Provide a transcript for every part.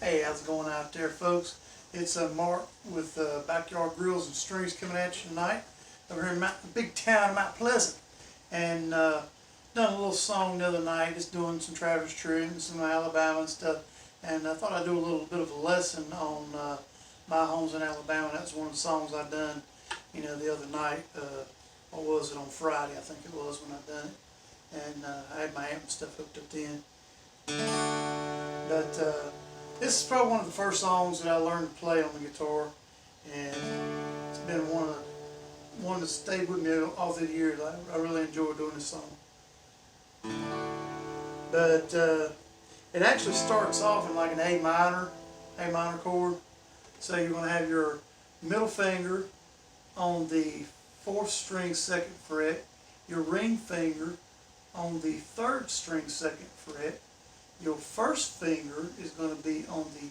Hey, how's it going out there, folks? It's Mark with Backyard Grills and Strings coming at you tonight over here in the big town of Mount Pleasant. And done a little song the other night, just doing some Travis Tritt and some Alabama and stuff. And I thought I'd do a little bit of a lesson on My Homes in Alabama. That's one of the songs I done, the other night. What was it, on Friday, I think it was, when I done it. And I had my amp and stuff hooked up then. But this is probably one of the first songs that I learned to play on the guitar, and it's been one that stayed with me all through the years. I really enjoy doing this song. But it actually starts off in like an A minor chord. So you're going to have your middle finger on the 4th string 2nd fret, your ring finger on the 3rd string 2nd fret. Your first finger is going to be on the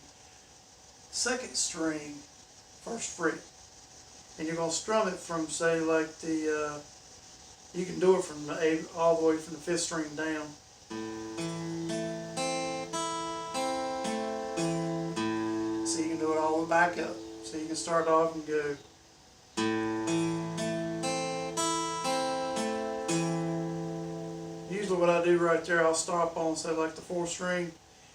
2nd string 1st fret, and you're going to strum it from, say, like you can do it from the A all the way from the 5th string down. So you can do it all the way back up. So you can start off and go. Usually what I do right there, I'll stop on, say, like the 4th string,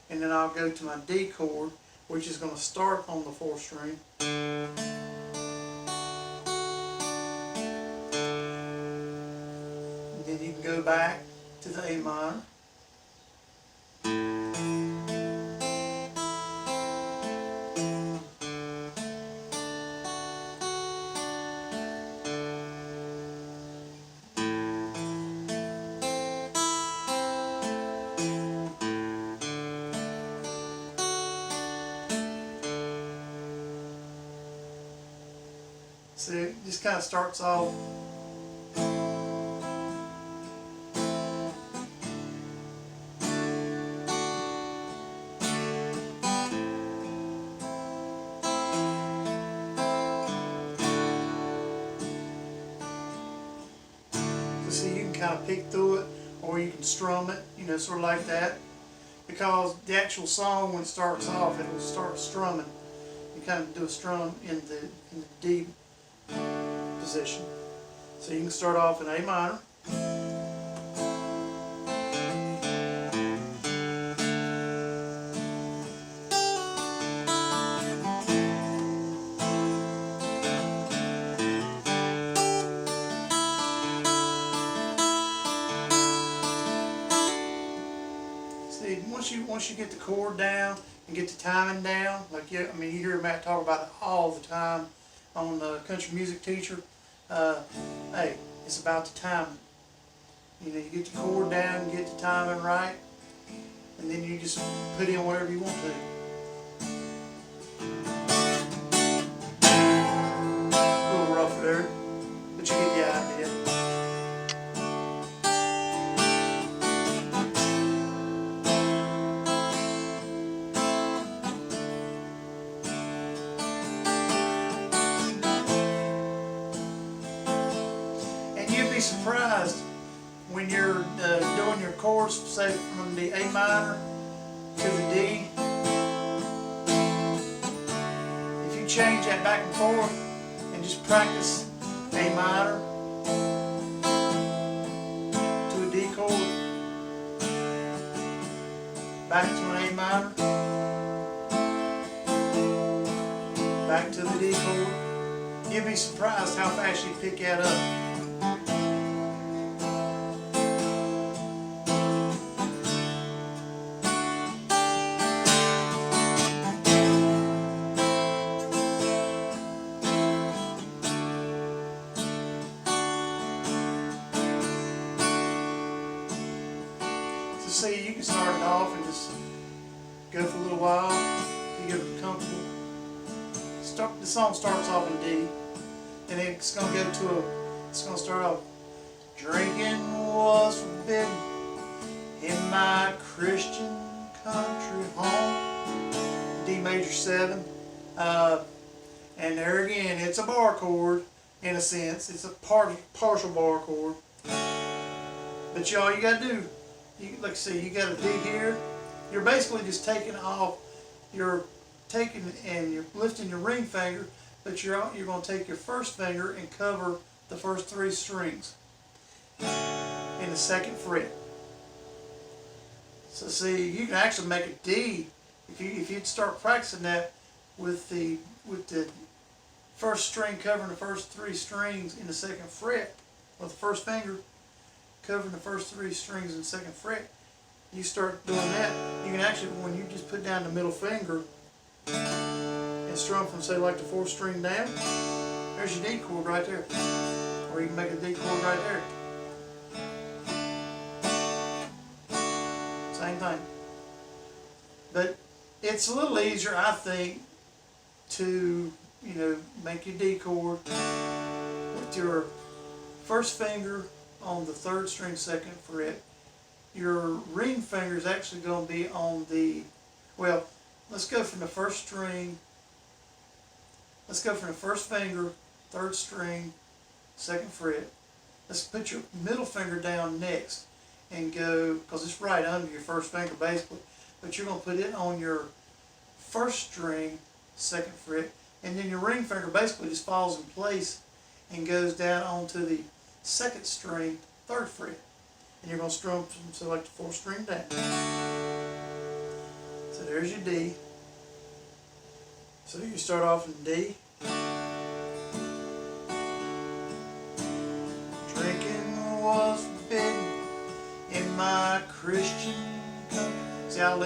and then I'll go to my D chord, which is going to start on the 4th string. And then you can go back to the A minor. So it just kind of starts off. So see, you can kind of pick through it, or you can strum it, sort of like that. Because the actual song, when it starts off, it will start strumming. You kind of do a strum in the D position. So you can start off in A minor. See, once you get the chord down and get the timing down, like you hear Matt talk about it all the time on the Country Music Teacher. Hey, it's about the timing. You get the chord down, you get the timing right, and then you just put in whatever you want to. A little rough there, but you get the idea. Surprised when you're doing your chords, say from the A minor to the D. If you change that back and forth and just practice A minor to a D chord, back to an A minor, back to the D chord, you'd be surprised how fast you pick that up. See, you can start it off and just go for a little while. You get comfortable. The song starts off in D, and it's going to go to it's going to start off. Drinking was forbidden in my Christian country home. D major 7. And there again, it's a bar chord in a sense. It's a partial bar chord. But all you got to do, like I say, you got a D here. You're basically just taking off you're taking and you're lifting your ring finger, but you're going to take your first finger and cover the first 3 strings in the 2nd fret. So see, you can actually make a D if you'd start practicing that with the first string covering the first 3 strings in the 2nd fret, with the first finger covering the first 3 strings in the 2nd fret. You start doing that, you can actually, when you just put down the middle finger and strum from, say, like the 4th string down, there's your D chord right there. Or you can make a D chord right there. Same thing. But it's a little easier, I think, to, make your D chord with your first finger on the 3rd string, 2nd fret. Your ring finger is actually going to be on the, well, let's go from the first string, let's go from the first finger, 3rd string, 2nd fret. Let's put your middle finger down next and go, because it's right under your first finger basically, but you're going to put it on your 1st string, 2nd fret, and then your ring finger basically just falls in place and goes down onto the 2nd string, 3rd fret. And you're going to strum from, so like the 4th string down. So there's your D. So you start off in D. Drinking was forbidden in my Christian country. See, I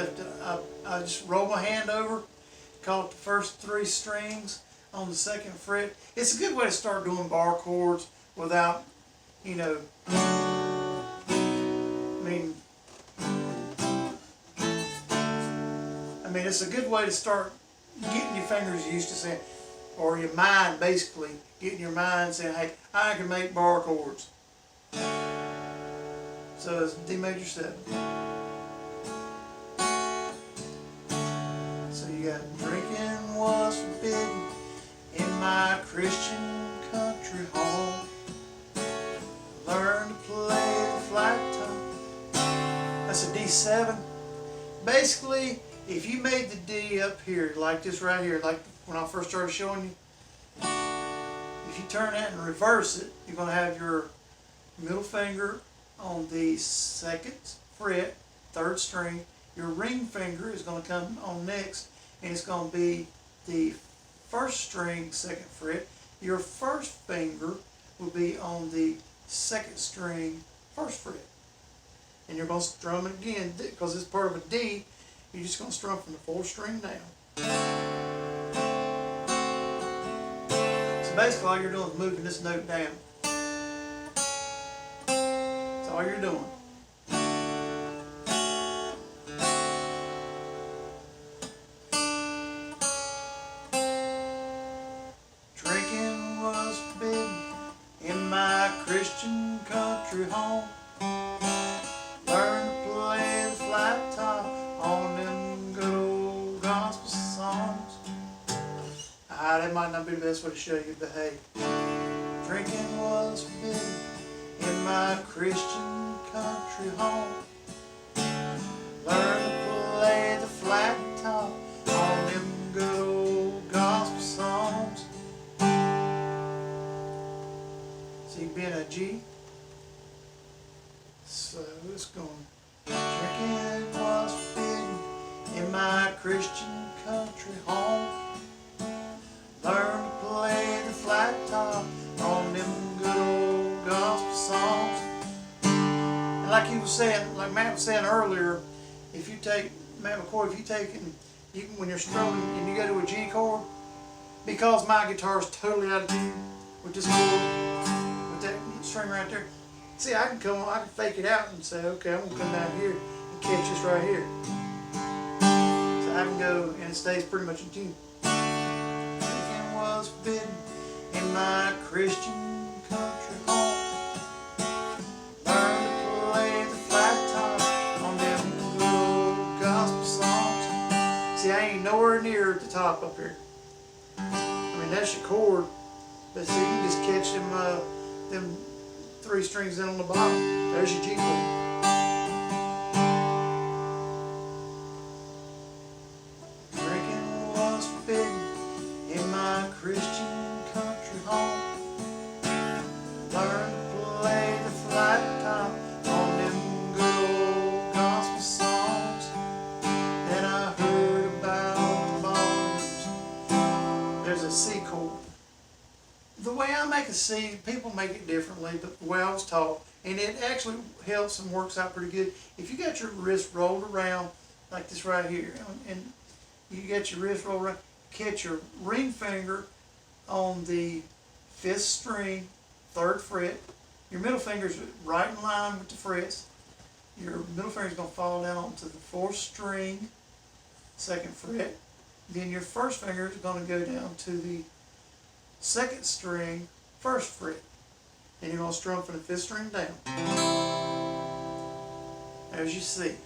just roll my hand over, caught the first 3 strings on the 2nd fret. It's a good way to start doing bar chords without, I mean, it's a good way to start getting your fingers used to saying, or your mind basically, getting your mind saying, hey, I can make bar chords. So it's D major 7. So you got drinking was forbidden in my Christian country home. Learn to play the flat top. That's a D7. Basically, if you made the D up here, like this right here, like when I first started showing you, if you turn that and reverse it, you're going to have your middle finger on the 2nd fret, 3rd string. Your ring finger is going to come on next, and it's going to be the 1st string, 2nd fret. Your first finger will be on the 2nd string, 1st fret. And you're going to strum it again, because it's part of a D. You're just going to strum from the 4th string down. So basically all you're doing is moving this note down. That's all you're doing. Drinking was forbidden in my Christian country home. Learn to play the flat top on them good old gospel songs. That might not be the best way to show you, but hey. Drinking was forbidden in my Christian country home. Learn to play the flat top on them good old gospel songs. See, being a G. So it's going. Drinking was forbidden in my Christian country home. Learn to play the flat top on them good old gospel songs. And like he was saying, like Matt was saying earlier, if you take, Matt McCoy, if you take and you can, when you're strumming and you go to a G chord, because my guitar is totally out of tune with this chord, with that string right there. See, I can fake it out and say, okay, I'm gonna come down here and catch this right here. So I can go and it stays pretty much in tune. Drinking was forbidden in my Christian country home. Learn to play the flat top on them good old gospel songs. See, I ain't nowhere near at the top up here. I mean, that's your chord, but see, you can just catch them 3 strings in on the bottom. There's your G chord. see, people make it differently, but the way I was taught, and it actually helps and works out pretty good. If you got your wrist rolled around like this right here, and you got your wrist rolled around, catch your ring finger on the 5th string, 3rd fret. Your middle finger's right in line with the frets. Your middle finger's going to fall down onto the 4th string, 2nd fret. Then your first finger is going to go down to the 2nd string, 1st fret. And you're going to strum from the 5th string down. As you see.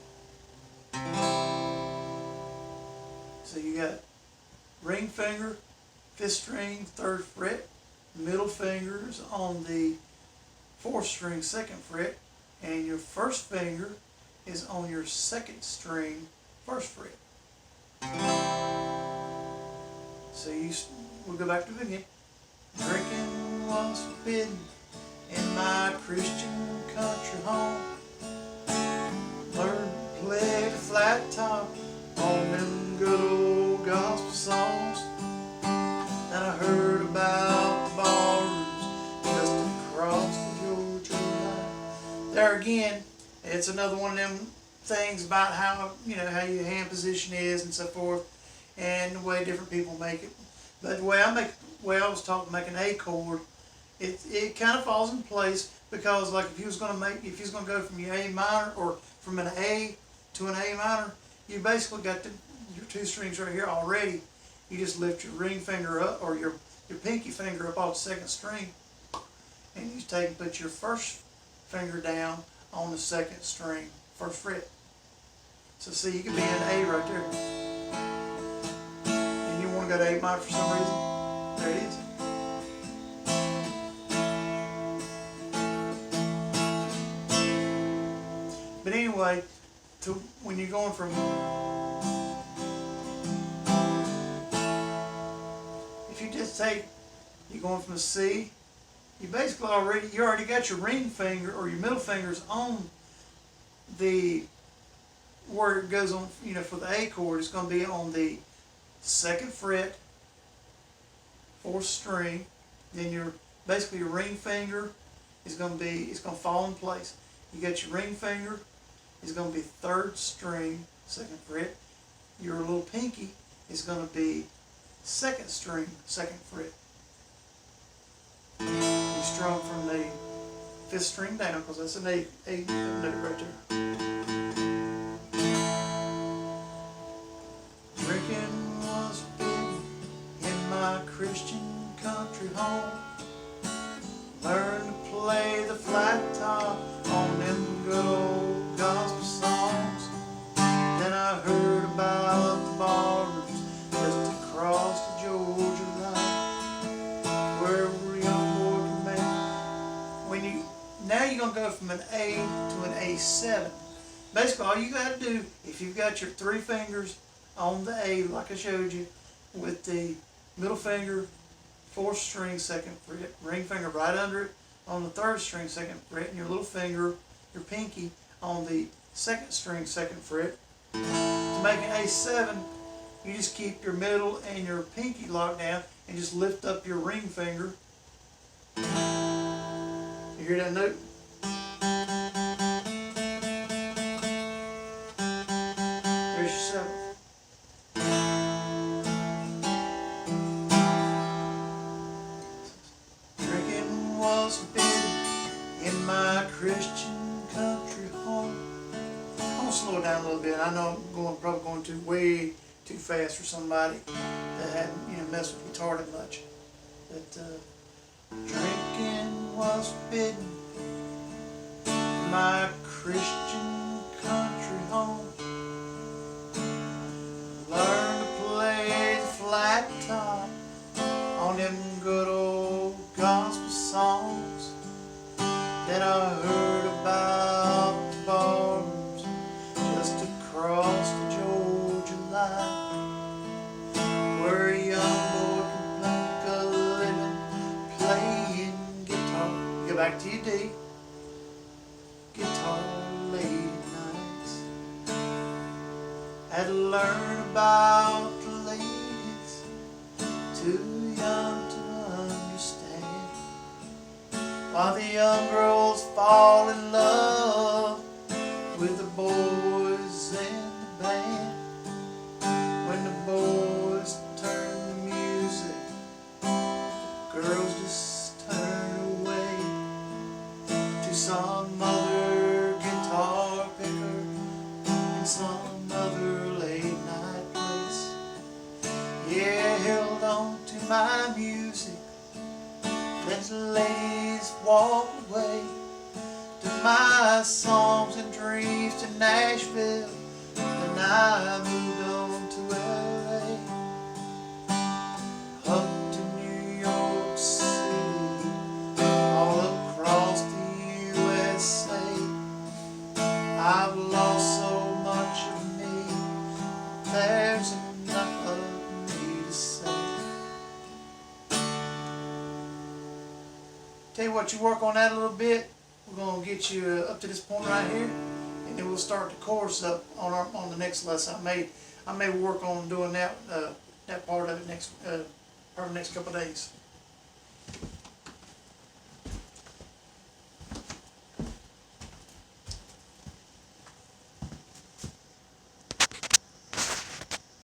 So you got ring finger, 5th string, 3rd fret. Middle fingers on the 4th string, 2nd fret. And your first finger is on your 2nd string, 1st fret. So we'll go back to the beginning. Drinking was forbidden in my Christian country home. Learned to play the flat top on them good old gospel songs. And I heard about the ballrooms just across the Georgia line. There again, it's another one of them things about how how your hand position is and so forth, and the way different people make it. But the way I was taught to make an A chord, it kind of falls in place, because like if you was going to go from your A minor or from an A to an A minor, you basically got your 2 strings right here already. You just lift your ring finger up, or your pinky finger up off the 2nd string, and you take and put your first finger down on the 2nd string, 1st fret. So see, you could be in A right there. And you want to go to A minor for some reason. There it is. But anyway, when you're going from, if you just you're going from a C, you basically already got your ring finger or your middle fingers on the, where it goes on, for the A chord. It's going to be on the 2nd fret, 4th string. Then your ring finger is going to fall in place. You got your ring finger is going to be 3rd string, 2nd fret. Your little pinky is going to be 2nd string, 2nd fret. You strum from the 5th string down, because that's an A note right there. Drinking was forbidden in my Christian country home. Learned to play the flat top on them good old gospel songs. Then I heard about the ballrooms just across the Georgia line, where every young boy can make. Now you're going to go from an A to an A7. Basically, all you got to do, if you've got your 3 fingers on the A, like I showed you, with the middle finger, 4th string, 2nd fret, ring finger right under it on the 3rd string, 2nd fret, and your little finger, your pinky, on the 2nd string, 2nd fret. To make an A7, you just keep your middle and your pinky locked down and just lift up your ring finger. You hear that note? There's your 7th. Drinking was forbidden in my Christian country home. I'm going to slow it down a little bit. I know I'm probably going way too fast for somebody that hadn't messed with guitar that much. But drinking was forbidden in my Christian country home. Learn to play the flat top on them good old gospel songs. Then I heard about the ballrooms just across the Georgia line, where a young boy can make a living playing guitar. Go back to your D. Guitar late nights. Had to learn about the ladies, too young to understand. while the young girls fall in love with the boys in the band. When the boys turn the music, the girls just turn away to some other guitar picker in some other late night place. Yeah, held on to my music, let the ladies walk away to my songs and dreams to Nashville. Then I moved on to LA, up to New York City, all across the USA. I've lost so much of me, there's enough of me to say. Tell you what, you work on that a little bit, we're going to get you up to this point right here, and then we'll start the chorus up on the next lesson. I may work on doing that part of it next couple of days.